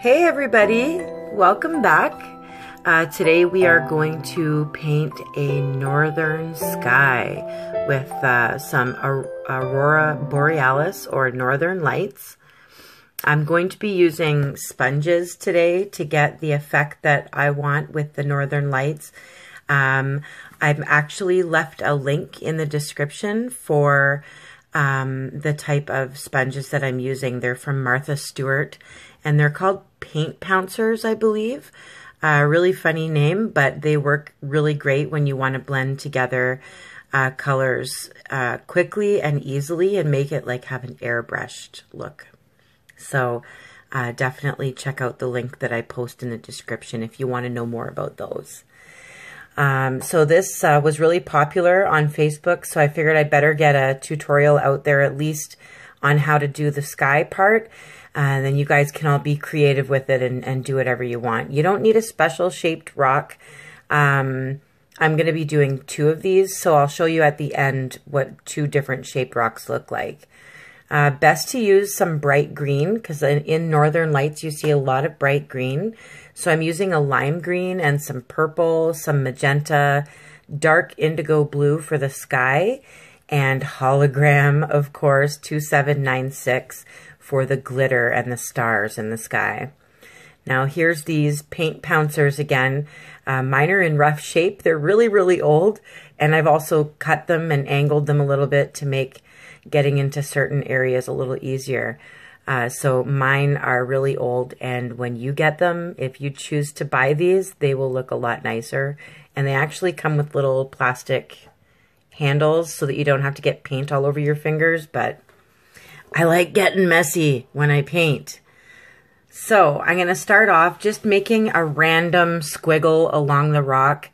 Hey everybody, welcome back. Today we are going to paint a northern sky with some aurora borealis or northern lights. I'm going to be using sponges today to get the effect that I want with the northern lights. I've actually left a link in the description for the type of sponges that I'm using. They're from Martha Stewart, and they're called paint pouncers, I believe. Really funny name, but they work really great when you want to blend together colors quickly and easily and make it like have an airbrushed look. So definitely check out the link that I post in the description if you want to know more about those. So this was really popular on Facebook, so I figured I'd better get a tutorial out there at least on how to do the sky part. Then you guys can all be creative with it and do whatever you want. You don't need a special shaped rock. I'm going to be doing 2 of these, so I'll show you at the end what 2 different shaped rocks look like. Best to use some bright green, because in northern lights you see a lot of bright green. So I'm using a lime green and some purple, some magenta, dark indigo blue for the sky, and hologram, of course, 2796 for the glitter and the stars in the sky. Now here's these paint pouncers again. Mine are in rough shape. They're really, really old, and I've also cut them and angled them a little bit to make getting into certain areas a little easier. So mine are really old, and when you get them, if you choose to buy these, they will look a lot nicer. And they actually come with little plastic handles so that you don't have to get paint all over your fingers, but I like getting messy when I paint. So I'm going to start off just making a random squiggle along the rock,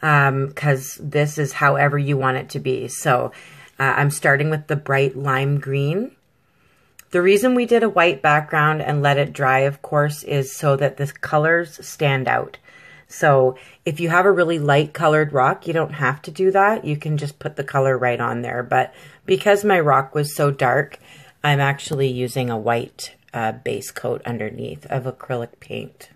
because this is however you want it to be. So I'm starting with the bright lime green. The reason we did a white background and let it dry, of course, is so that the colors stand out. So if you have a really light colored rock, you don't have to do that. You can just put the color right on there. But because my rock was so dark, I'm actually using a white base coat underneath of acrylic paint.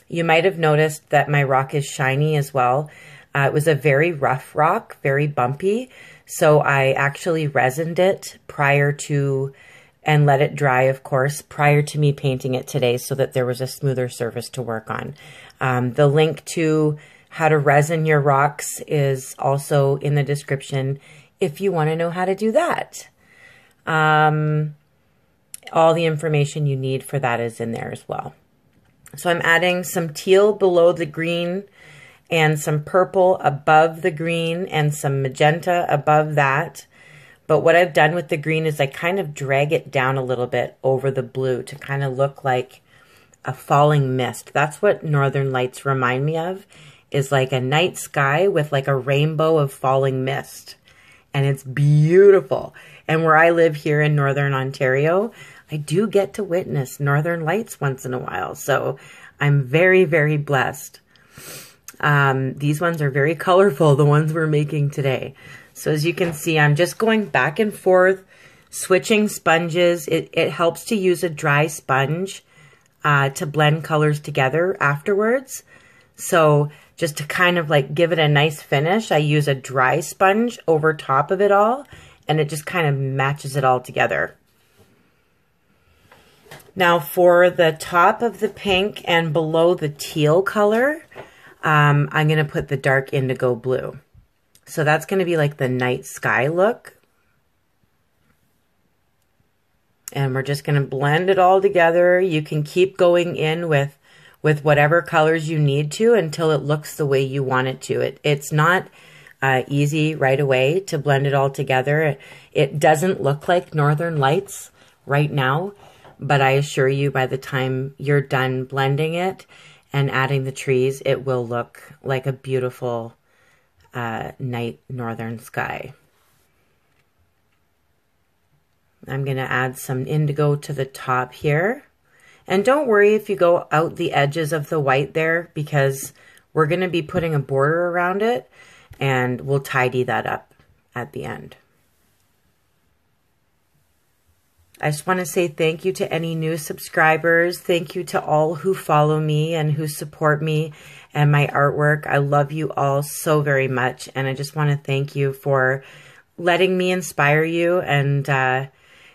You might have noticed that my rock is shiny as well. It was a very rough rock, very bumpy. So I actually resined it prior to, and let it dry, of course, prior to me painting it today so that there was a smoother surface to work on. The link to how to resin your rocks is also in the description if you want to know how to do that. All the information you need for that is in there as well. So I'm adding some teal below the green and some purple above the green and some magenta above that. But what I've done with the green is I kind of drag it down a little bit over the blue to kind of look like a falling mist. That's what northern lights remind me of, is like a night sky with like a rainbow of falling mist. And it's beautiful. And where I live here in northern Ontario, I do get to witness northern lights once in a while. So I'm very, very blessed. These ones are very colorful, the ones we're making today. So as you can see, I'm just going back and forth, switching sponges. It helps to use a dry sponge to blend colors together afterwards. So just to kind of like give it a nice finish, I use a dry sponge over top of it all, and it just kind of matches it all together. Now for the top of the pink and below the teal color, I'm going to put the dark indigo blue. So that's going to be like the night sky look. And we're just going to blend it all together. You can keep going in with whatever colors you need to until it looks the way you want it to. It's not easy right away to blend it all together. It doesn't look like northern lights right now, but I assure you by the time you're done blending it and adding the trees, it will look like a beautiful night northern sky. I'm going to add some indigo to the top here. And don't worry if you go out the edges of the white there, because we're going to be putting a border around it, and we'll tidy that up at the end. I just want to say thank you to any new subscribers. Thank you to all who follow me and who support me and my artwork. I love you all so very much. And I just want to thank you for letting me inspire you. And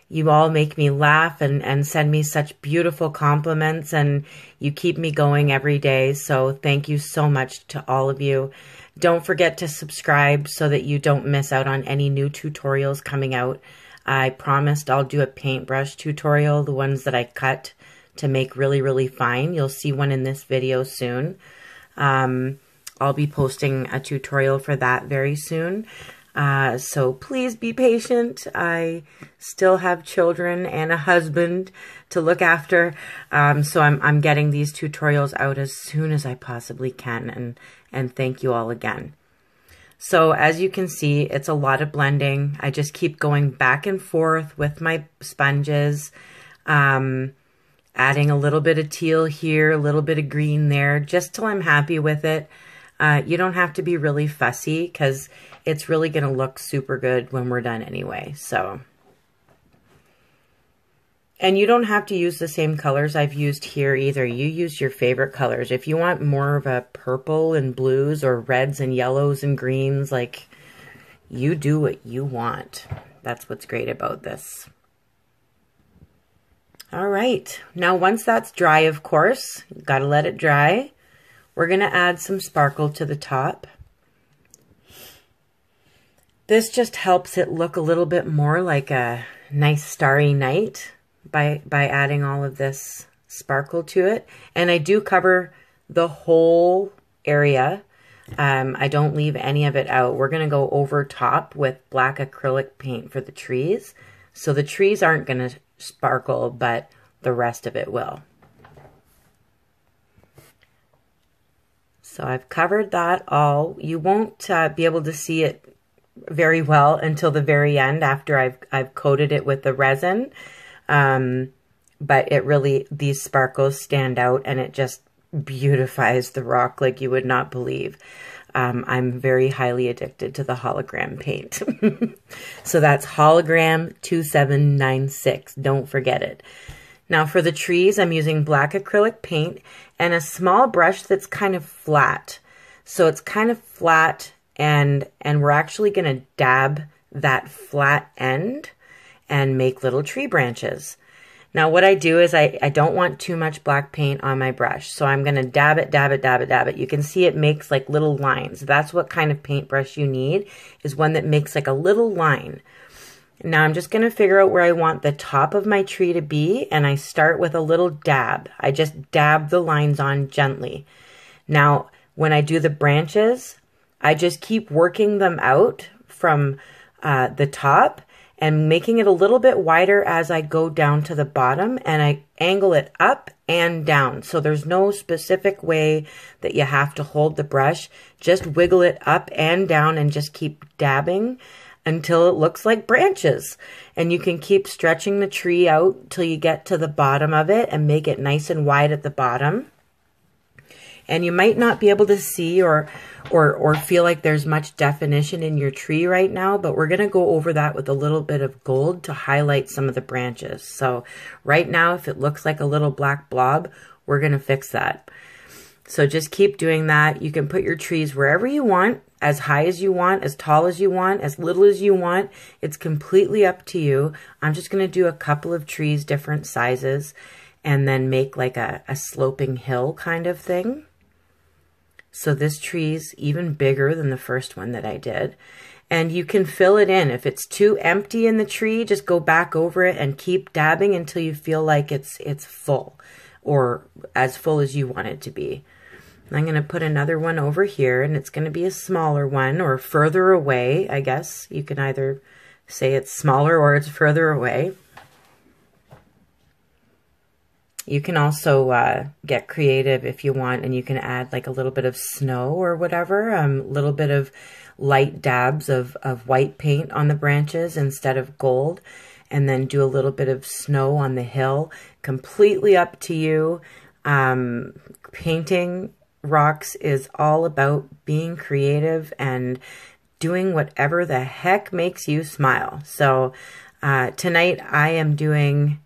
you all make me laugh and send me such beautiful compliments. And you keep me going every day. So thank you so much to all of you. Don't forget to subscribe so that you don't miss out on any new tutorials coming out. I promised I'll do a paintbrush tutorial, the ones that I cut to make really, really fine. You'll see one in this video soon. I'll be posting a tutorial for that very soon. So please be patient. I still have children and a husband to look after. So I'm getting these tutorials out as soon as I possibly can. And thank you all again. So as you can see, it's a lot of blending. I just keep going back and forth with my sponges, adding a little bit of teal here, a little bit of green there, just till I'm happy with it. You don't have to be really fussy because it's really going to look super good when we're done anyway. And you don't have to use the same colors I've used here either. You use your favorite colors. If you want more of a purple and blues or reds and yellows and greens, like, you do what you want. That's what's great about this. All right. Now, once that's dry, of course, you've got to let it dry. We're going to add some sparkle to the top. This just helps it look a little bit more like a nice starry night by adding all of this sparkle to it. And I do cover the whole area. I don't leave any of it out. We're going to go over top with black acrylic paint for the trees. So the trees aren't going to sparkle, but the rest of it will. So I've covered that all. You won't be able to see it very well until the very end after I've coated it with the resin. But it really, these sparkles stand out and it just beautifies the rock like you would not believe. I'm very highly addicted to the hologram paint. So that's hologram 2796. Don't forget it. Now for the trees, I'm using black acrylic paint and a small brush that's kind of flat. So it's kind of flat and we're actually going to dab that flat end and make little tree branches. Now what I do is I don't want too much black paint on my brush. So I'm going to dab it, dab it, dab it, dab it. You can see it makes like little lines. That's what kind of paintbrush you need, is one that makes like a little line. Now I'm just going to figure out where I want the top of my tree to be, and I start with a little dab. I just dab the lines on gently. Now when I do the branches, I just keep working them out from the top and making it a little bit wider as I go down to the bottom, and I angle it up and down. So there's no specific way that you have to hold the brush. Just wiggle it up and down and just keep dabbing until it looks like branches. And you can keep stretching the tree out till you get to the bottom of it and make it nice and wide at the bottom. And you might not be able to see or feel like there's much definition in your tree right now, but we're going to go over that with a little bit of gold to highlight some of the branches. So right now, if it looks like a little black blob, we're going to fix that. So just keep doing that. You can put your trees wherever you want, as high as you want, as tall as you want, as little as you want. It's completely up to you. I'm just going to do a couple of trees, different sizes, and then make like a sloping hill kind of thing. So this tree's even bigger than the first one that I did. And you can fill it in. If it's too empty in the tree, just go back over it and keep dabbing until you feel like it's full, or as full as you want it to be. And I'm going to put another one over here, and it's going to be a smaller one, or further away, I guess. You can either say it's smaller or it's further away. You can also get creative if you want, and you can add like a little bit of snow or whatever, a little bit of light dabs of white paint on the branches instead of gold, and then do a little bit of snow on the hill. Completely up to you. Painting rocks is all about being creative and doing whatever the heck makes you smile. So Tonight I am doing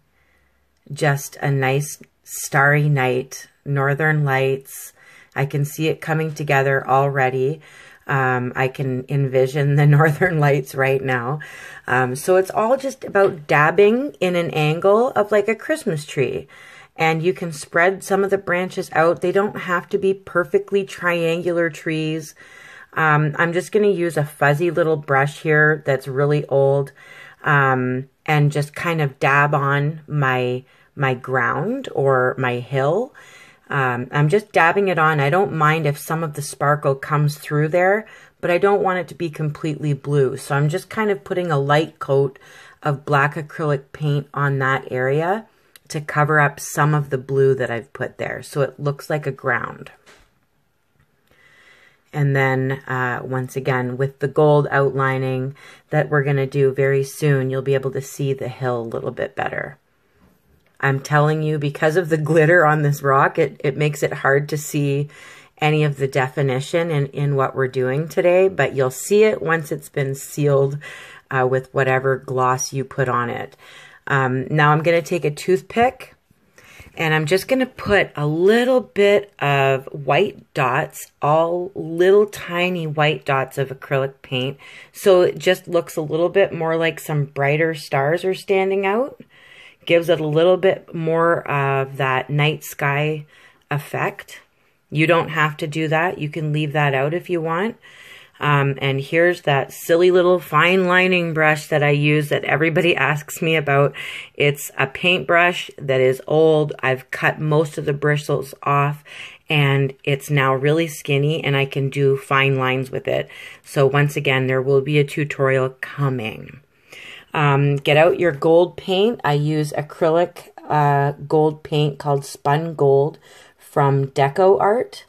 just a nice starry night, northern lights. I can see it coming together already. I can envision the northern lights right now. So it's all just about dabbing in an angle of like a Christmas tree. And you can spread some of the branches out. They don't have to be perfectly triangular trees. I'm just going to use a fuzzy little brush here that's really old, and just kind of dab on my ground or my hill. I'm just dabbing it on. I don't mind if some of the sparkle comes through there, but I don't want it to be completely blue. So I'm just kind of putting a light coat of black acrylic paint on that area to cover up some of the blue that I've put there, so it looks like a ground. And then once again, with the gold outlining that we're going to do very soon, you'll be able to see the hill a little bit better. I'm telling you, because of the glitter on this rock, it makes it hard to see any of the definition in what we're doing today, but you'll see it once it's been sealed with whatever gloss you put on it. Now I'm going to take a toothpick and I'm just going to put a little bit of white dots, all little tiny white dots of acrylic paint. So it just looks a little bit more like some brighter stars are standing out. Gives it a little bit more of that night sky effect. You don't have to do that. You can leave that out if you want. And here's that silly little fine lining brush that I use that everybody asks me about. It's a paintbrush that is old. I've cut most of the bristles off and it's now really skinny and I can do fine lines with it. So once again, there will be a tutorial coming. Get out your gold paint. I use acrylic gold paint called Spun Gold from Deco Art.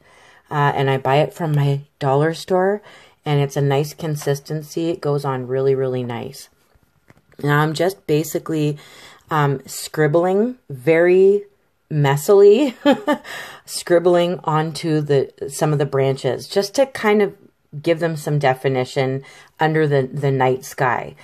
And I buy it from my dollar store. And it's a nice consistency. It goes on really, really nice. Now I'm just basically scribbling very messily, scribbling onto some of the branches just to kind of give them some definition under the night sky.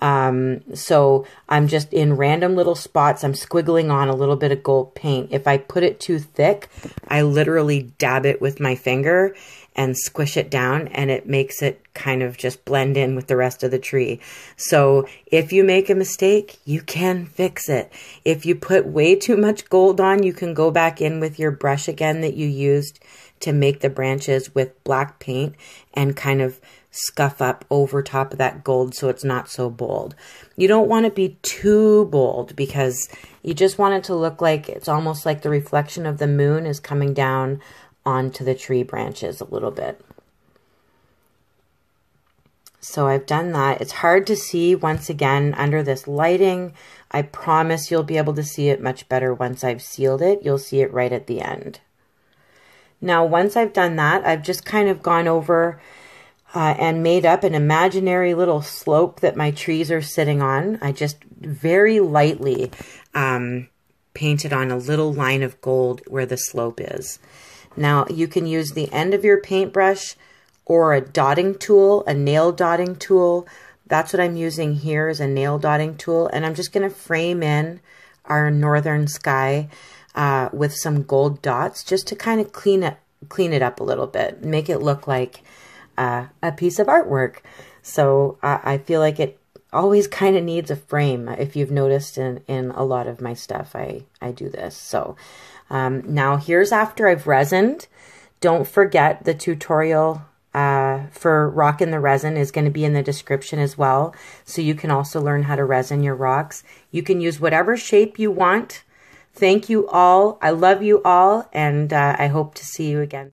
So I'm just in random little spots. I'm squiggling on a little bit of gold paint. If I put it too thick, I literally dab it with my finger and squish it down and it makes it kind of just blend in with the rest of the tree. So if you make a mistake, you can fix it. If you put way too much gold on, you can go back in with your brush again that you used to make the branches with black paint and kind of scuff up over top of that gold so it's not so bold. You don't want to be too bold because you just want it to look like it's almost like the reflection of the moon is coming down onto the tree branches a little bit. So I've done that. It's hard to see once again under this lighting. I promise you'll be able to see it much better once I've sealed it. You'll see it right at the end. Now once I've done that, I've just kind of gone over and made up an imaginary little slope that my trees are sitting on. I just very lightly painted on a little line of gold where the slope is. Now you can use the end of your paintbrush or a dotting tool, a nail dotting tool. That's what I'm using here, is a nail dotting tool. And I'm just going to frame in our northern sky with some gold dots just to kind of clean it up a little bit, make it look like a piece of artwork. So I feel like it always kind of needs a frame. If you've noticed in a lot of my stuff, I do this. So now here's after I've resined. Don't forget the tutorial for rocking the resin is going to be in the description as well. So you can also learn how to resin your rocks. You can use whatever shape you want. Thank you all. I love you all, and I hope to see you again.